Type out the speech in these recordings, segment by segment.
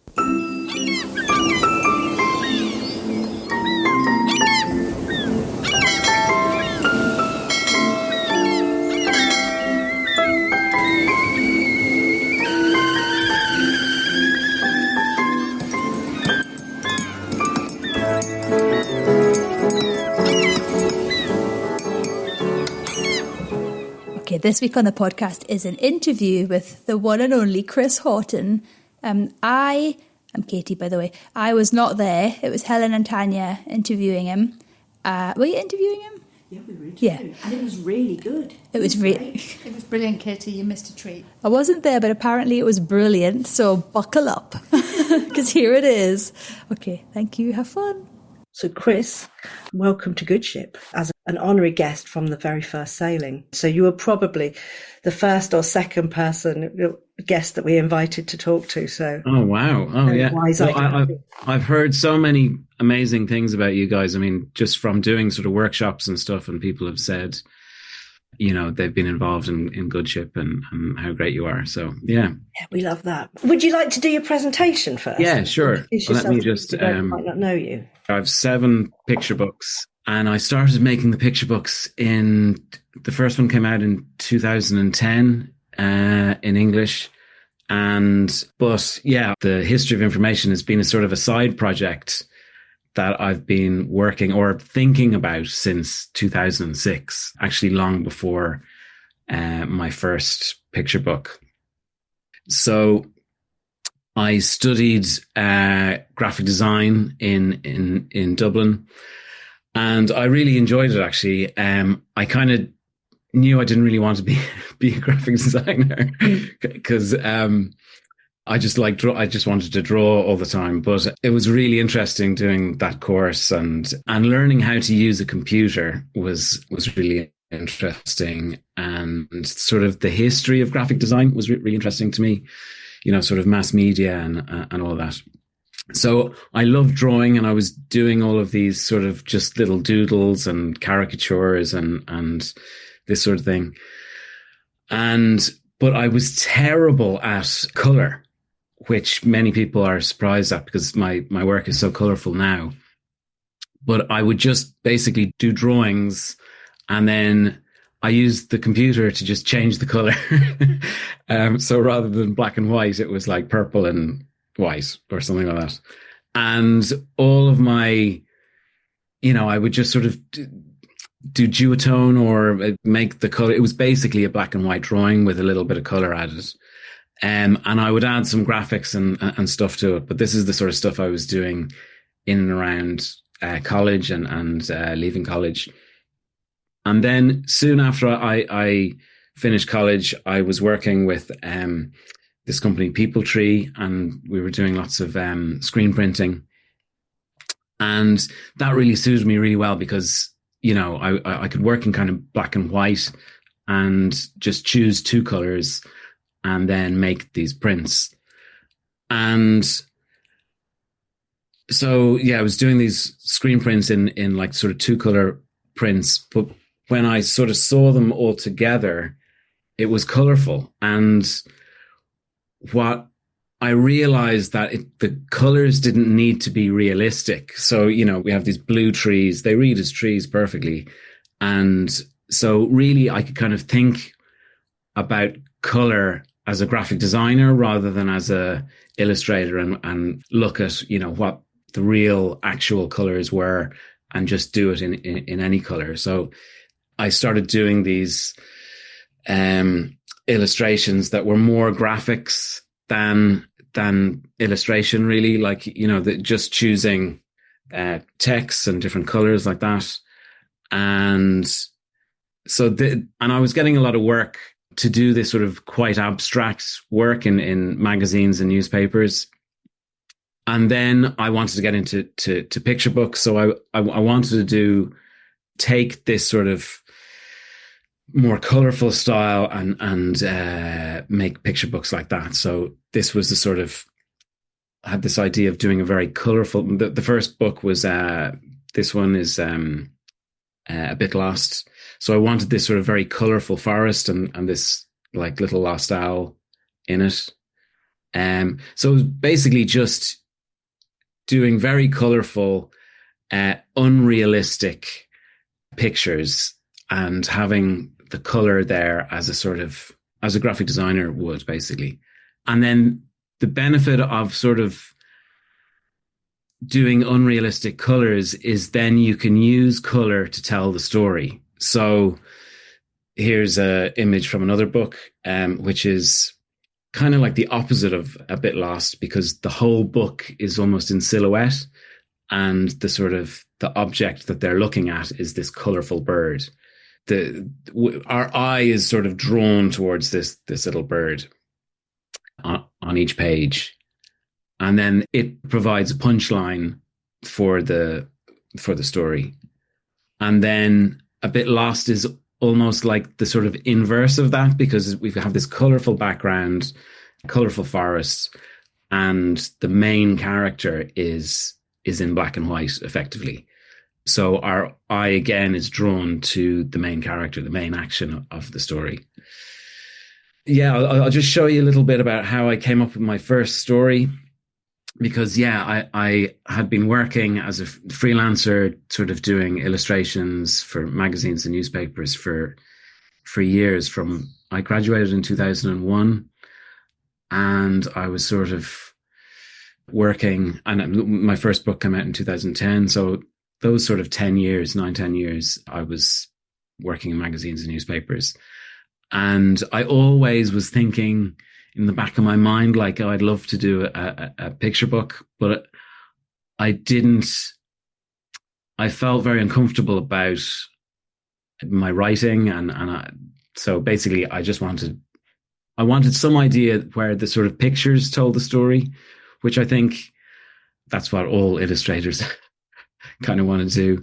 Okay, this week on the podcast is an interview with the one and only Chris Haughton. I'm Katie, by the way. I was not there. It was Helen and Tania interviewing him. Were you interviewing him? Yeah, we were interviewing. Yeah. And it was really good. It was really... It was brilliant, Katie. You missed a treat. I wasn't there, but apparently it was brilliant. So buckle up, because here it is. Okay, thank you. Have fun. So Chris, welcome to Good Ship as an honorary guest from the very first sailing. So you were probably the first or second guest that we invited to talk to. So oh wow, yeah. I've heard so many amazing things about you guys. I mean, just from doing sort of workshops and stuff, and people have said, you know, they've been involved in Good Ship and how great you are. So yeah, we love that. Would you like to do your presentation first? Yeah, sure. Let me just might not know you. I have 7 picture books, and I started making the picture books the first one came out in 2010 in English. But yeah, the history of information has been a sort of a side project that I've been working or thinking about since 2006, actually long before my first picture book. So I studied graphic design in Dublin, and I really enjoyed it, actually. I kind of knew I didn't really want to be a graphic designer because I just wanted to draw all the time. But it was really interesting doing that course, and learning how to use a computer was really interesting. And sort of the history of graphic design was really interesting to me, you know, sort of mass media and all of that. So I love drawing, and I was doing all of these sort of just little doodles and caricatures and this sort of thing. But I was terrible at color, which many people are surprised at because my work is so colorful now. But I would just basically do drawings, and then I used the computer to just change the color. So rather than black and white, it was like purple and white or something like that. And all of my, you know, I would just sort of do duotone or make the color. It was basically a black and white drawing with a little bit of color added. And I would add some graphics and stuff to it. But this is the sort of stuff I was doing in and around college and leaving college. And then soon after I finished college, I was working with this company, People Tree, and we were doing lots of screen printing. And that really suited me really well because, you know, I could work in kind of black and white and just choose 2 colors and then make these prints. And so, yeah, I was doing these screen prints in like sort of 2 color prints. But when I sort of saw them all together, it was colorful. And what I realized that the colors didn't need to be realistic. So, you know, we have these blue trees, they read as trees perfectly. And so really I could kind of think about color as a graphic designer rather than as a illustrator and look at, you know, what the real actual colors were and just do it in any color. So I started doing these illustrations that were more graphics than illustration, really, like, you know, just choosing texts and different colors like that. And so and I was getting a lot of work to do this sort of quite abstract work in magazines and newspapers. And then I wanted to get into picture books. So I wanted to take this sort of more colorful style and make picture books like that. So this was the sort of, I had this idea of doing a very colorful, the first book was, this one is A Bit Lost. So I wanted this sort of very colorful forest and this like little lost owl in it. So it was basically just doing very colourful, unrealistic pictures and having the colour there as a graphic designer would, basically. And then the benefit of sort of doing unrealistic colours is then you can use colour to tell the story. So here's an image from another book, which is kind of like the opposite of A Bit Lost, because the whole book is almost in silhouette, and the object that they're looking at is this colourful bird. Our eye is sort of drawn towards this little bird on each page, and then it provides a punchline for the story. And then A Bit Lost is almost like the sort of inverse of that, because we have this colourful background, colourful forest, and the main character is in black and white, effectively. So our eye again is drawn to the main character, the main action of the story. Yeah, I'll just show you a little bit about how I came up with my first story. Because, I had been working as a freelancer, sort of doing illustrations for magazines and newspapers for years. I graduated in 2001, and I was sort of working, and my first book came out in 2010. So those sort of 10 years, 10 years, I was working in magazines and newspapers. And I always was thinking in the back of my mind, like, oh, I'd love to do a picture book, but I felt very uncomfortable about my writing. So basically I wanted some idea where the sort of pictures told the story, which I think that's what all illustrators kind of want to do.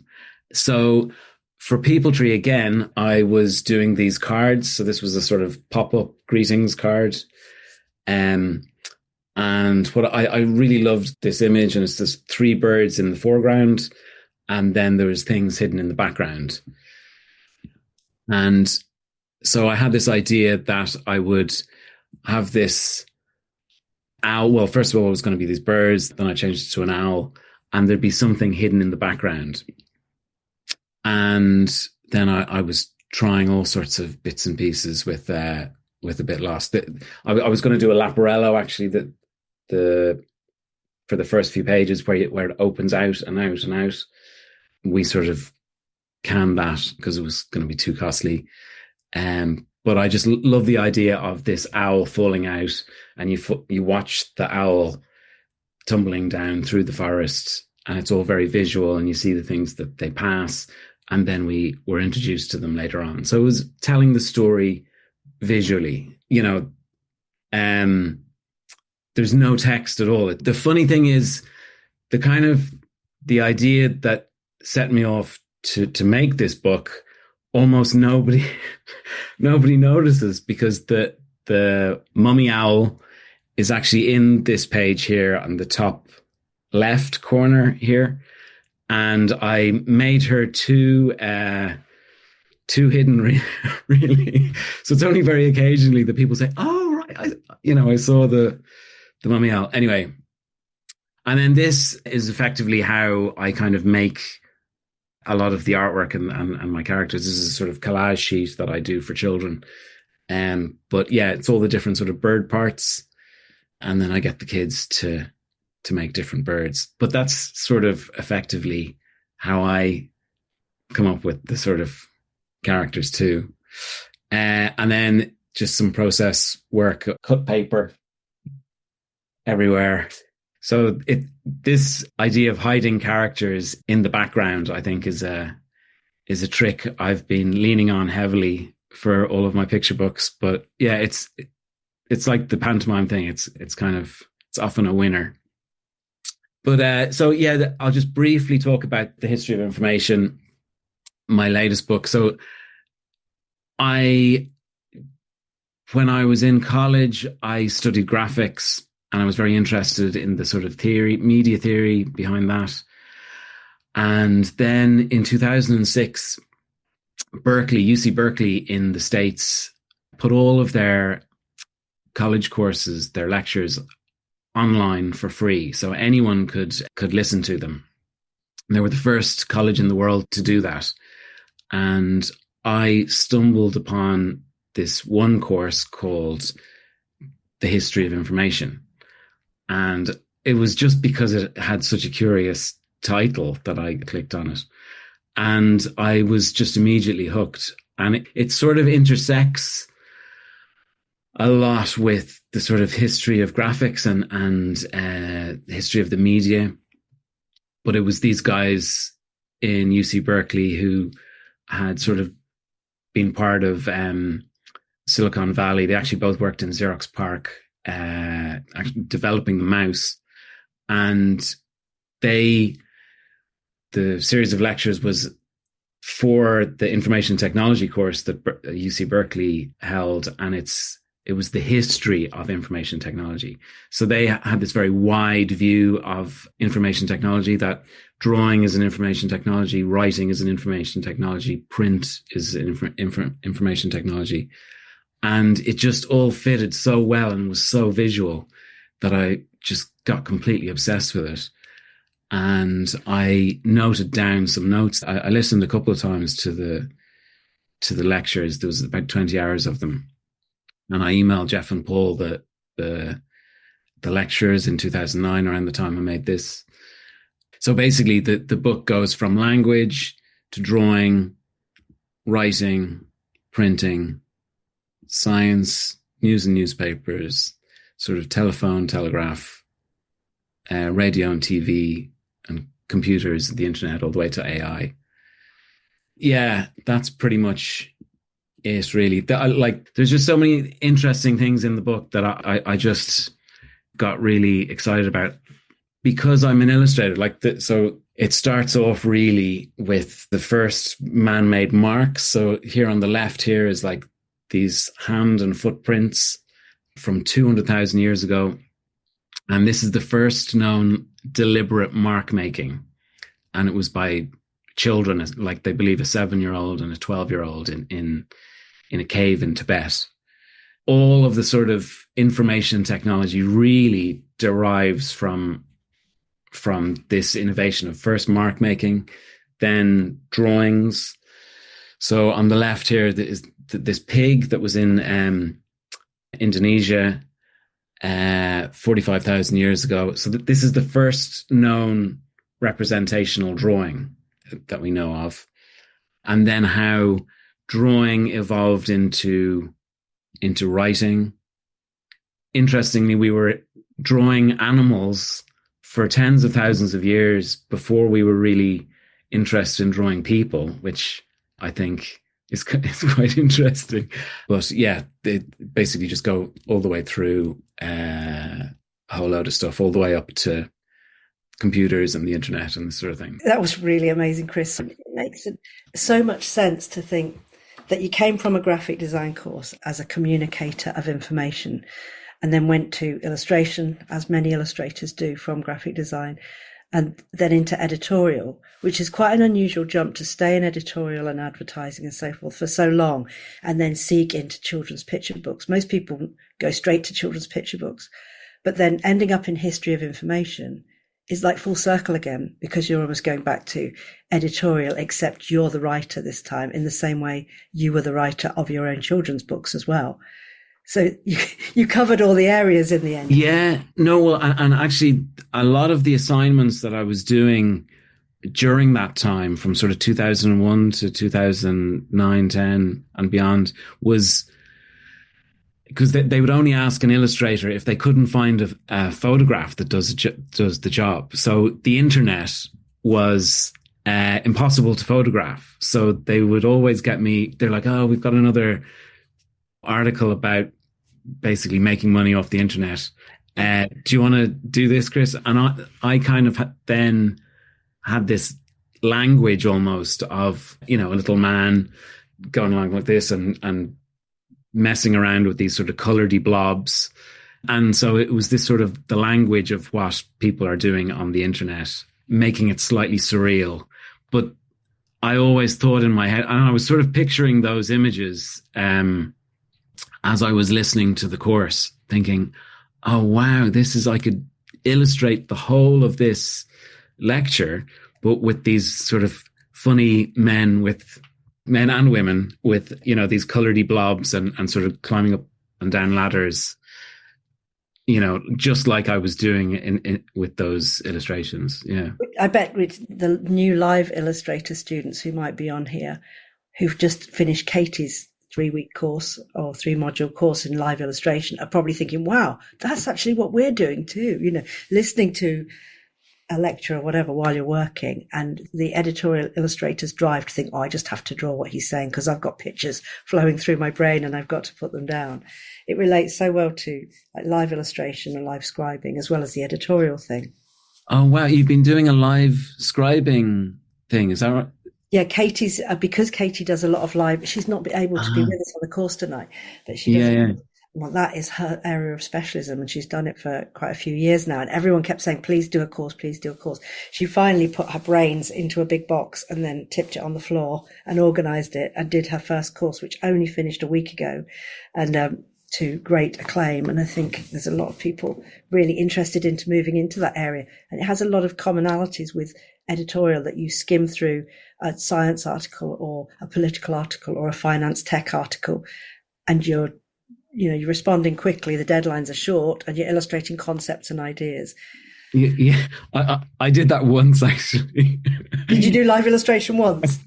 So for People Tree, again, I was doing these cards. So this was a sort of pop-up greetings card. And what I really loved this image, and it's this 3 birds in the foreground, and then there was things hidden in the background. And so I had this idea that I would have this owl. Well, first of all, it was going to be these birds. Then I changed it to an owl, and there'd be something hidden in the background. And then I was trying all sorts of bits and pieces with A Bit Lost. I was going to do a Laparello, actually, for the first few pages where it opens out and out and out. We sort of canned that because it was going to be too costly. But I just love the idea of this owl falling out, and you watch the owl tumbling down through the forest, and it's all very visual, and you see the things that they pass, and then we were introduced to them later on. So it was telling the story visually, there's no text at all. The funny thing is, the idea that set me off to make this book, almost nobody notices, because the mummy owl is actually in this page here on the top left corner here, and I made her too hidden, really. So it's only very occasionally that people say, "Oh, right, I saw the mummy owl." Anyway, and then this is effectively how I kind of make a lot of the artwork and my characters. This is a sort of collage sheet that I do for children. But yeah, it's all the different sort of bird parts, and then I get the kids to make different birds. But that's sort of effectively how I come up with the sort of characters too. And then just some process work, cut paper everywhere. So this idea of hiding characters in the background, I think, is a trick I've been leaning on heavily for all of my picture books. But yeah, it's like the pantomime thing. It's often a winner. But so yeah, I'll just briefly talk about the history of information, my latest book. So when I was in college, I studied graphics, and I was very interested in the sort of media theory behind that. And then in 2006, UC Berkeley in the States, put all of their college courses, their lectures online for free. So anyone could listen to them. And they were the first college in the world to do that. And I stumbled upon this one course called The History of Information. And it was just because it had such a curious title that I clicked on it. And I was just immediately hooked. And it sort of intersects a lot with the sort of history of graphics and history of the media. But it was these guys in UC Berkeley who had sort of been part of Silicon Valley. They actually both worked in Xerox PARC, developing the mouse. And the series of lectures was for the information technology course that UC Berkeley held, and it was the history of information technology. So they had this very wide view of information technology, that drawing is an information technology, writing is an information technology, print is an information technology. And it just all fitted so well and was so visual that I just got completely obsessed with it. And I noted down some notes. I listened a couple of times to the lectures. There was about 20 hours of them. And I emailed Jeff and Paul the lectures in 2009, around the time I made this. So basically the book goes from language to drawing, writing, printing, science, news and newspapers, sort of telephone, telegraph, radio and TV, and computers, the internet, all the way to AI. Yeah, that's pretty much it, really. There's just so many interesting things in the book that I just got really excited about, because I'm an illustrator. So it starts off really with the first man-made marks. So here on the left here is like these hand and footprints from 200,000 years ago. And this is the first known deliberate mark making. And it was by children, like they believe a 7-year-old and a 12-year-old in a cave in Tibet. All of the sort of information technology really derives from this innovation of first mark making, then drawings. So on the left here is this pig that was in Indonesia 45,000 years ago. So this is the first known representational drawing that we know of. And then how drawing evolved into writing. Interestingly, we were drawing animals for tens of thousands of years before we were really interested in drawing people, which I think is quite interesting. But yeah, they basically just go all the way through a whole load of stuff, all the way up to computers and the internet and this sort of thing. That was really amazing, Chris. It makes so much sense to think that you came from a graphic design course as a communicator of information, and then went to illustration, as many illustrators do from graphic design, and then into editorial, which is quite an unusual jump to stay in editorial and advertising and so forth for so long, and then seek into children's picture books. Most people go straight to children's picture books, but then ending up in history of information is like full circle again, because you're almost going back to editorial, except you're the writer this time, in the same way you were the writer of your own children's books as well. So you covered all the areas in the end. Yeah, no, well, and actually a lot of the assignments that I was doing during that time, from sort of 2001 to 2009, 10 and beyond, was because they would only ask an illustrator if they couldn't find a photograph that does the job. So the internet was impossible to photograph. So they would always get me, they're like, oh, we've got another article about basically making money off the internet. Do you want to do this, Chris? And I kind of then had this language almost of, a little man going along like this and messing around with these sort of colouredy blobs. And so it was this sort of the language of what people are doing on the internet, making it slightly surreal. But I always thought in my head, and I was sort of picturing those images as I was listening to the course, thinking, oh, wow, I could illustrate the whole of this lecture, but with these sort of funny men and women with, these colouredy blobs and sort of climbing up and down ladders, just like I was doing in with those illustrations. Yeah. I bet with the new live illustrator students who might be on here, who've just finished Katie's 3-week course or 3-module course in live illustration, are probably thinking, wow, that's actually what we're doing too. Listening to a lecture or whatever while you're working, and the editorial illustrator's drive to think, oh, I just have to draw what he's saying because I've got pictures flowing through my brain and I've got to put them down. It relates so well to like live illustration and live scribing, as well as the editorial thing. Oh, wow. You've been doing a live scribing thing. Is that right? Yeah, Katie's, because Katie does a lot of live, she's not able to be with us on the course tonight, but she does. Yeah. Well, that is her area of specialism, and she's done it for quite a few years now. And everyone kept saying, please do a course, please do a course. She finally put her brains into a big box and then tipped it on the floor and organized it and did her first course, which only finished a week ago, and to great acclaim. And I think there's a lot of people really interested into moving into that area. And it has a lot of commonalities with editorial, that you skim through a science article or a political article or a finance tech article, and you're responding quickly, the deadlines are short, and you're illustrating concepts and ideas. Yeah. I did that once, actually. Did you do live illustration once?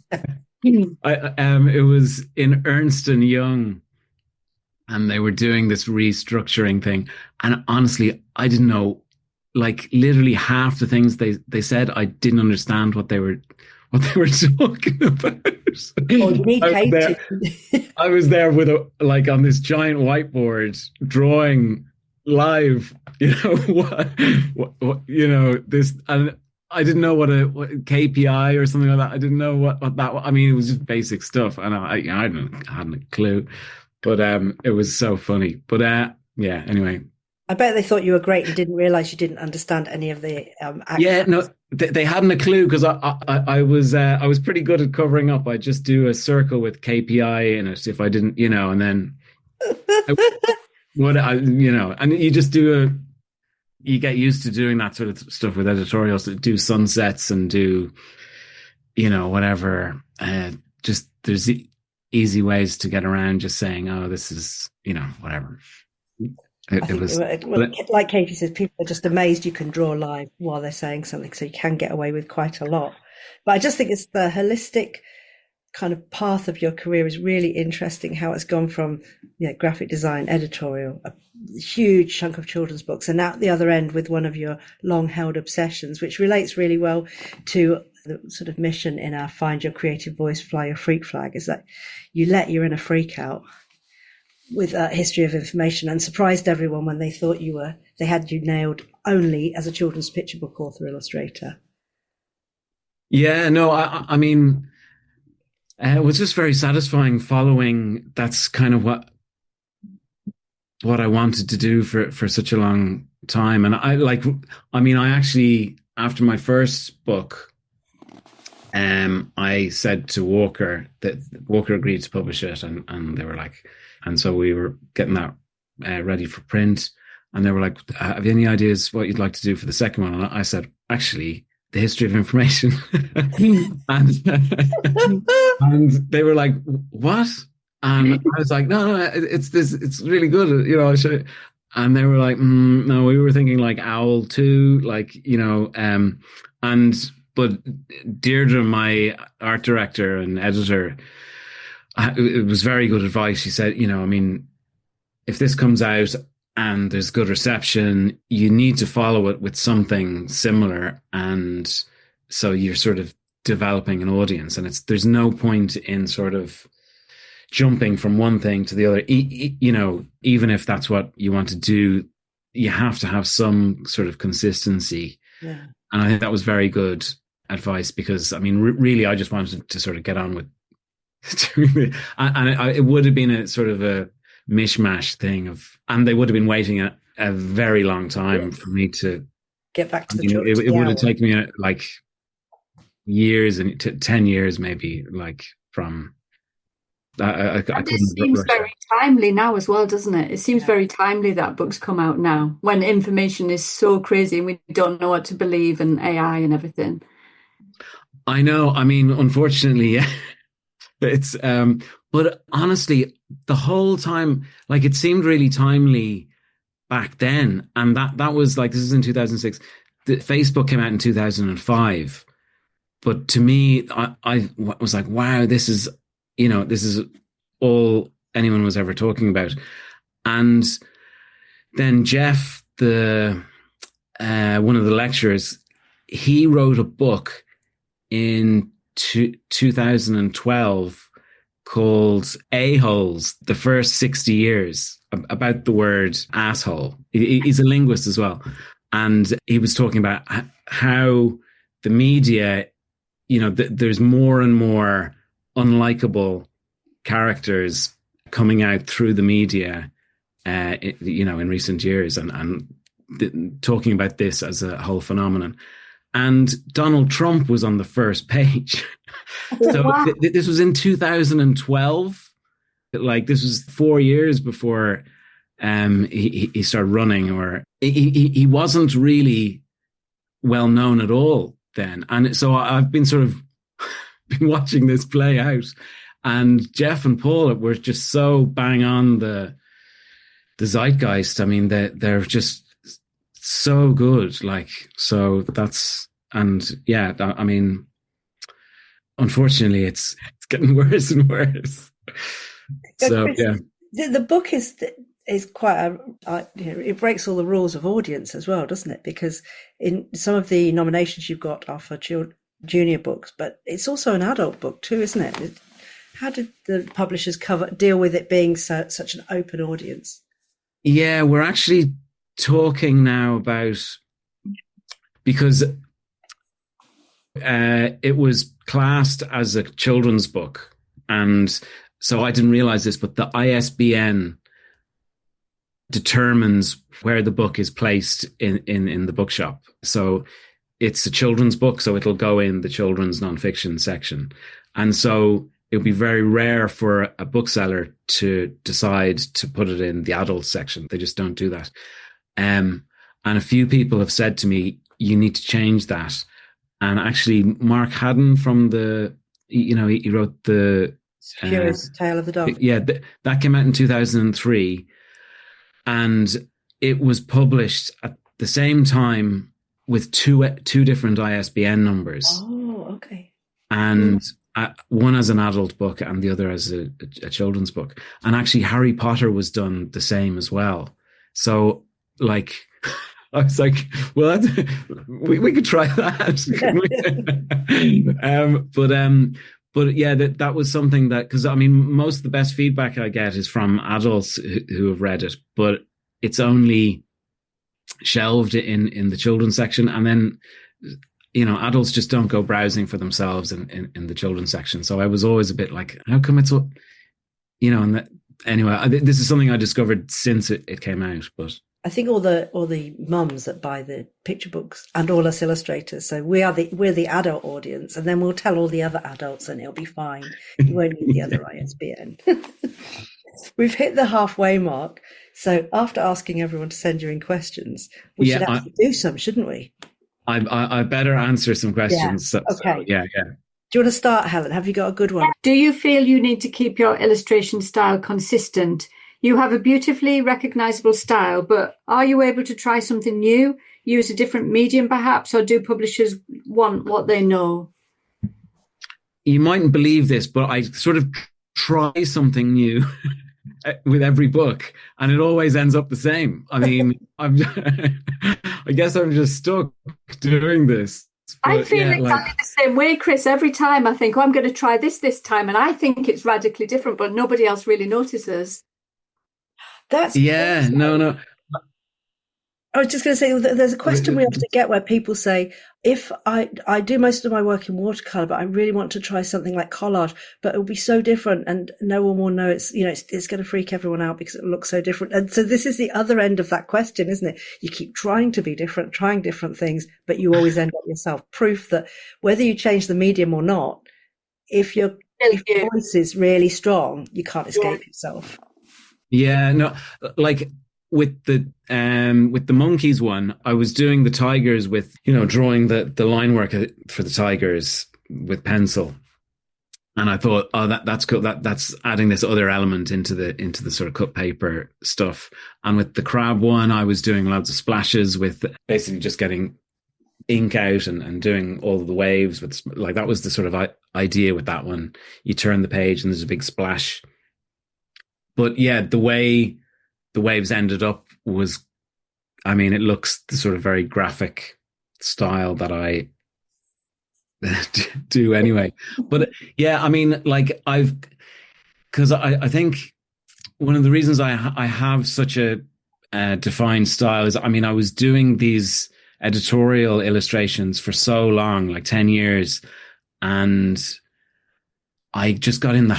It was in Ernst & Young, and they were doing this restructuring thing. And honestly, I didn't know, like literally half the things they said, I didn't understand what they were talking about. Oh, you need Katie. I was there with on this giant whiteboard drawing live, this, and I didn't know what KPI or something like that. I didn't know what that was. I mean, it was just basic stuff, and I hadn't a clue, but it was so funny. But yeah, anyway. I bet they thought you were great and didn't realize you didn't understand any of the actions. Yeah, no, they hadn't a clue, because I was pretty good at covering up. I'd just do a circle with KPI in it if I didn't, and then and you just you get used to doing that sort of stuff with editorials, that do sunsets and do, whatever. Just there's easy ways to get around just saying, oh, this is, whatever. It was like Katie says, people are just amazed you can draw live while they're saying something, so you can get away with quite a lot. But I just think it's the holistic kind of path of your career is really interesting, how it's gone from graphic design, editorial, a huge chunk of children's books, and at the other end with one of your long held obsessions, which relates really well to the sort of mission in our Find Your Creative Voice, Fly Your Freak flag, is that you let your inner freak out with a history of information, and surprised everyone when they thought they had you nailed only as a children's picture book author illustrator. Yeah, no, I mean, it was just very satisfying following. That's kind of what I wanted to do for such a long time. And I actually, after my first book, I said to Walker that Walker agreed to publish it, and they were like, and so we were getting that ready for print, and they were like, have you any ideas what you'd like to do for the second one? And I said, actually, the history of information. and they were like, what? And I was like, no, it's really good, and they were like, no, we were thinking like Owl too, but Deirdre, my art director and editor, it was very good advice. She said, if this comes out and there's good reception, you need to follow it with something similar. And so you're sort of developing an audience, and there's no point in sort of jumping from one thing to the other. Even if that's what you want to do, you have to have some sort of consistency. Yeah. And I think that was very good advice, because really I just wanted to sort of get on with doing it, and it would have been a sort of a mishmash thing and they would have been waiting a very long time for me to get back to the it would have taken me like years, and 10 years maybe, like from I And it couldn't seems rush very timely now as well, doesn't it? It seems very timely that books come out now when information is so crazy and we don't know what to believe and AI and everything. I know. I mean, unfortunately, yeah. It's but honestly, the whole time, like it seemed really timely back then, and that was like this is in 2006. Facebook came out in 2005, but to me, I was like, wow, this is this is all anyone was ever talking about, and then Jeff, the one of the lecturers, he wrote a book in 2012 called A-Holes, the First 60 Years, about the word asshole. He's a linguist as well. And he was talking about how the media, there's more and more unlikable characters coming out through the media, in recent years, and talking about this as a whole phenomenon. And Donald Trump was on the first page. So Wow. this was in 2012. Like this was 4 years before he started running, or he wasn't really well known at all then. And so I've been sort of been watching this play out. And Jeff and Paul were just so bang on the zeitgeist. I mean, they're just so good. Like, so that's, and yeah, I mean, unfortunately, it's getting worse and worse. So Chris, yeah, the book is quite it breaks all the rules of audience as well, doesn't it? Because in some of the nominations you've got are for junior books, but it's also an adult book too, isn't it? How did the publishers deal with it being such an open audience? Yeah, we're actually talking now about, because it was classed as a children's book, and so I didn't realize this, but the ISBN determines where the book is placed in the bookshop. So it's a children's book, so it'll go in the children's nonfiction section. And so it would be very rare for a bookseller to decide to put it in the adult section. They just don't do that. And a few people have said to me, you need to change that. And actually, Mark Haddon from he wrote the Curious Tale of the Dog. Yeah, that came out in 2003. And it was published at the same time with two different ISBN numbers. Oh, okay. And one as an adult book and the other as a children's book. And actually Harry Potter was done the same as well. So like, I was like, well, we could try that. But yeah, that was something that, because I mean, most of the best feedback I get is from adults who have read it, but it's only shelved in the children's section. And then, adults just don't go browsing for themselves in the children's section. So I was always a bit like, how come it's, anyway, this is something I discovered since it came out. But I think all the mums that buy the picture books and all us illustrators, so we're the adult audience, and then we'll tell all the other adults and it'll be fine. You won't need the other ISBN. We've hit the halfway mark. So after asking everyone to send you in questions, we should actually do some, shouldn't we? I better answer some questions. Yeah. Okay. So, yeah. Do you want to start, Helen? Have you got a good one? Do you feel you need to keep your illustration style consistent? You have a beautifully recognizable style, but are you able to try something new, use a different medium perhaps, or do publishers want what they know? You mightn't believe this, but I sort of try something new with every book, and it always ends up the same. I mean, I guess I'm just stuck doing this. But, I feel exactly the same way, Chris. Every time I think, I'm going to try this time, and I think it's radically different, but nobody else really notices. That's awesome. No. I was just going to say, there's a question we often get where people say, if I do most of my work in watercolor, but I really want to try something like collage, but it will be so different and no one will know it's going to freak everyone out because it looks so different. And so this is the other end of that question, isn't it? You keep trying to be different, trying different things, but you always end up yourself. Proof that whether you change the medium or not, if you're if your voice is really strong, you can't escape yourself. Yeah, no, like with the monkeys one, I was doing the tigers with, drawing the line work for the tigers with pencil. And I thought, oh, that's cool. That's adding this other element into the sort of cut paper stuff. And with the crab one, I was doing loads of splashes with basically just getting ink out and doing all of the waves with, like, that was the sort of idea with that one. You turn the page and there's a big splash. But yeah, the way the waves ended up was, I mean, it looks the sort of very graphic style that I do anyway. But yeah, I mean, like, because I think one of the reasons I have such a defined style is, I mean, I was doing these editorial illustrations for so long, like 10 years, and I just got in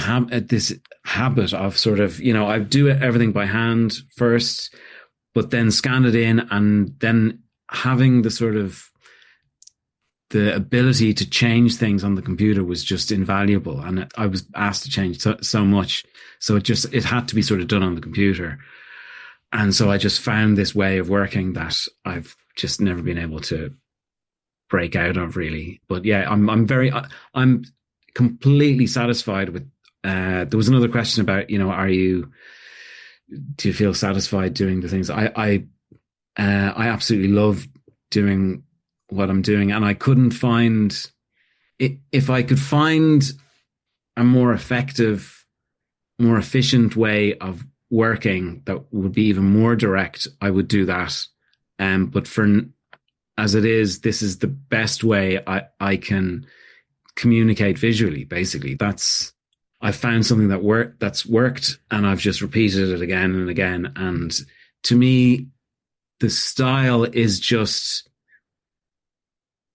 this habit of sort of, I do everything by hand first, but then scan it in, and then having the ability to change things on the computer was just invaluable. And I was asked to change so much. So it had to be sort of done on the computer. And so I just found this way of working that I've just never been able to break out of, really. But yeah, I'm completely satisfied with, there was another question about, do you feel satisfied doing the things? I absolutely love doing what I'm doing, and I couldn't find it. If I could find a more effective, more efficient way of working that would be even more direct, I would do that. But as it is, this is the best way I can communicate visually. Basically, I found something that's worked, and I've just repeated it again and again. And to me, the style is just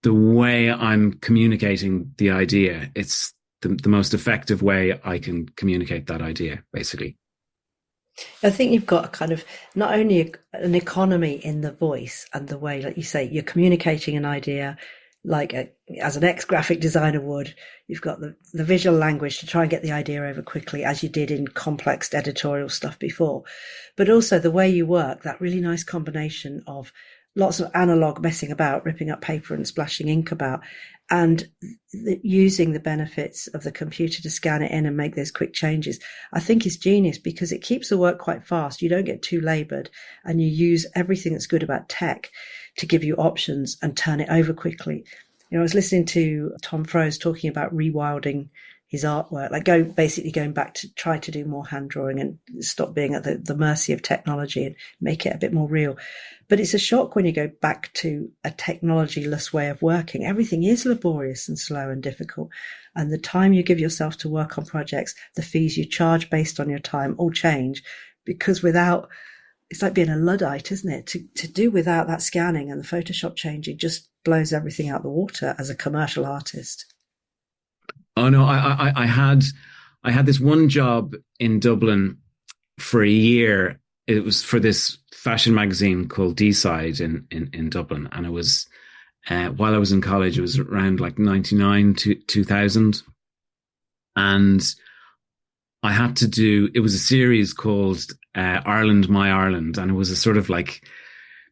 the way I'm communicating the idea. It's the most effective way I can communicate that idea, basically. I think you've got a kind of not only an economy in the voice and the way, like you say, you're communicating an idea like as an ex-graphic designer would. You've got the visual language to try and get the idea over quickly, as you did in complex editorial stuff before. But also the way you work, that really nice combination of lots of analog messing about, ripping up paper and splashing ink about, and using the benefits of the computer to scan it in and make those quick changes, I think is genius, because it keeps the work quite fast. You don't get too laboured, and you use everything that's good about tech to give you options and turn it over quickly. I was listening to Tom Froese talking about rewilding his artwork, like basically going back to try to do more hand drawing and stop being at the mercy of technology and make it a bit more real. But it's a shock when you go back to a technology-less way of working. Everything is laborious and slow and difficult. And the time you give yourself to work on projects, the fees you charge based on your time all change, because it's like being a Luddite, isn't it? To do without that scanning and the Photoshop changing just blows everything out the water as a commercial artist. Oh no, I had this one job in Dublin for a year. It was for this fashion magazine called D-Side in Dublin, and it was while I was in college. It was around like 99 to 2000, and I had to do. It was a series called Ireland, My Ireland, and it was a sort of like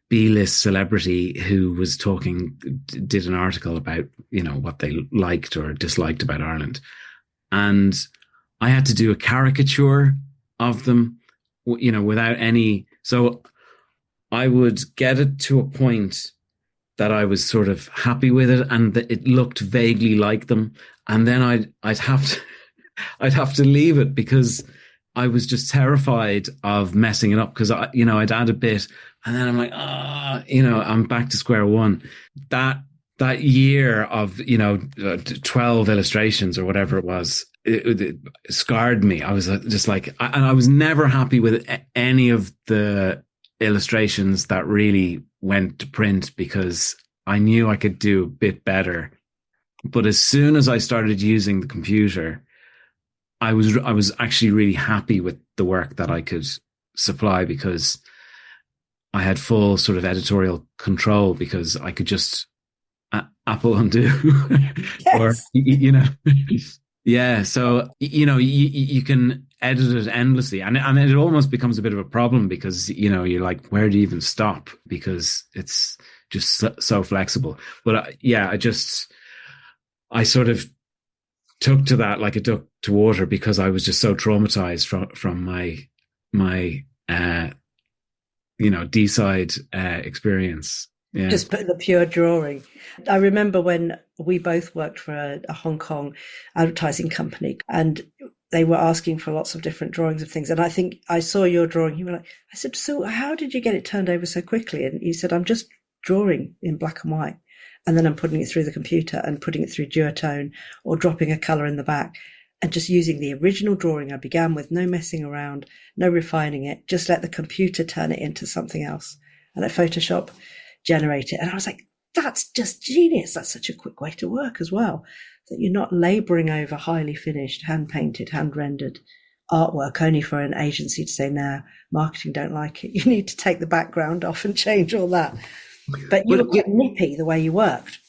B-list celebrity who was did an article about, what they liked or disliked about Ireland. And I had to do a caricature of them, without any. So I would get it to a point that I was sort of happy with it and that it looked vaguely like them. And then I'd have to leave it because I was just terrified of messing it up, because I'd add a bit and then I'm like, I'm back to square one. That year of 12 illustrations or whatever it was, it scarred me. I was just like, and I was never happy with any of the illustrations that really went to print, because I knew I could do a bit better. But as soon as I started using the computer, I was actually really happy with the work that I could supply, because I had full sort of editorial control, because I could just Apple undo yes. or Yeah, so you can edit it endlessly, and it almost becomes a bit of a problem because you're like, where do you even stop? Because it's just so flexible. But I sort of took to that like a duck to water because I was just so traumatized from my D-side experience. Yeah. Just put the pure drawing. I remember when we both worked for a Hong Kong advertising company, and they were asking for lots of different drawings of things. And I think I saw your drawing. You were like, I said, so how did you get it turned over so quickly? And you said, I'm just drawing in black and white. And then I'm putting it through the computer and putting it through duotone or dropping a color in the back and just using the original drawing I began with, no messing around, no refining it, just let the computer turn it into something else. And let Photoshop generate it. And I was like, that's just genius. That's such a quick way to work as well, that you're not laboring over highly finished, hand painted, hand rendered artwork only for an agency to say, nah, marketing don't like it. You need to take the background off and change all that. But you were quite nippy the way you worked.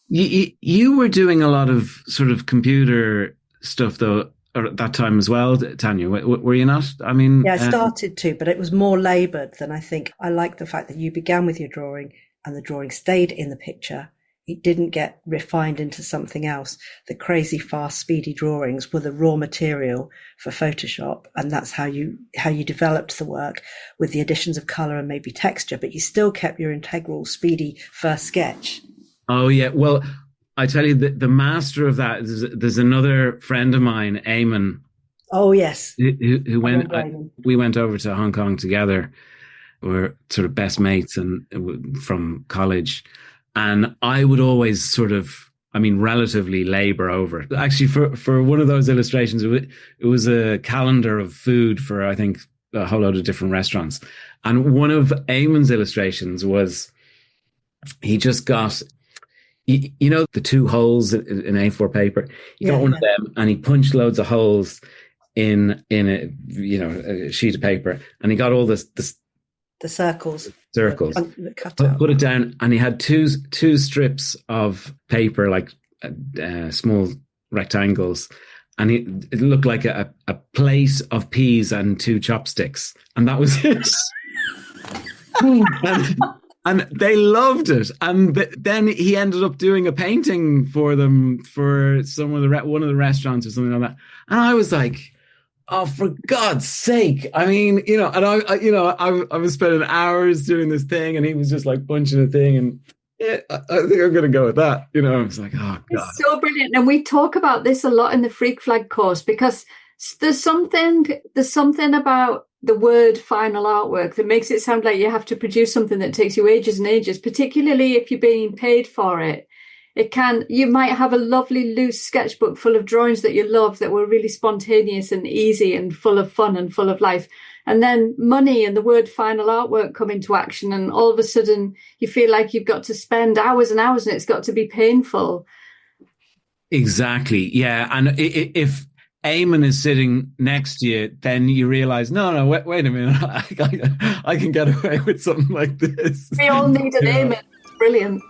You were doing a lot of sort of computer stuff though at that time as well, Tanya, were you not? I mean, yeah, I started to, but it was more laboured than I think. I like the fact that you began with your drawing and the drawing stayed in the picture. It didn't get refined into something else. The crazy, fast, speedy drawings were the raw material for Photoshop, and that's how you developed the work with the additions of colour and maybe texture. But you still kept your integral, speedy first sketch. Oh yeah, well, I tell you, the master of that is there's another friend of mine, Eamon. Oh yes, who went. We went over to Hong Kong together. We're sort of best mates and from college, and I would always sort of, relatively labour over it. Actually, for one of those illustrations, it was a calendar of food for I think a whole load of different restaurants, and one of Eamon's illustrations was he just got. The two holes in A4 paper. He got one of them, and he punched loads of holes in a sheet of paper, and he got all the circles. Put it down, and he had two strips of paper, like small rectangles, and it looked like a plate of peas and two chopsticks, and that was it. And they loved it. And then he ended up doing a painting for them for one of the restaurants or something like that. And I was like, oh, for God's sake. I mean, and I was spending hours doing this thing, and he was just like punching a thing. And yeah, I think I'm going to go with that. I was like, oh, God. It's so brilliant. And we talk about this a lot in the Freak Flag course, because there's something about the word final artwork that makes it sound like you have to produce something that takes you ages and ages, particularly if you're being paid for it. You might have a lovely loose sketchbook full of drawings that you love that were really spontaneous and easy and full of fun and full of life. And then money and the word final artwork come into action, and all of a sudden you feel like you've got to spend hours and hours and it's got to be painful. Exactly. Yeah. And if Eamon is sitting next to you, then you realize, no, wait a minute, I can get away with something like this. We all need an Eamon. It's brilliant.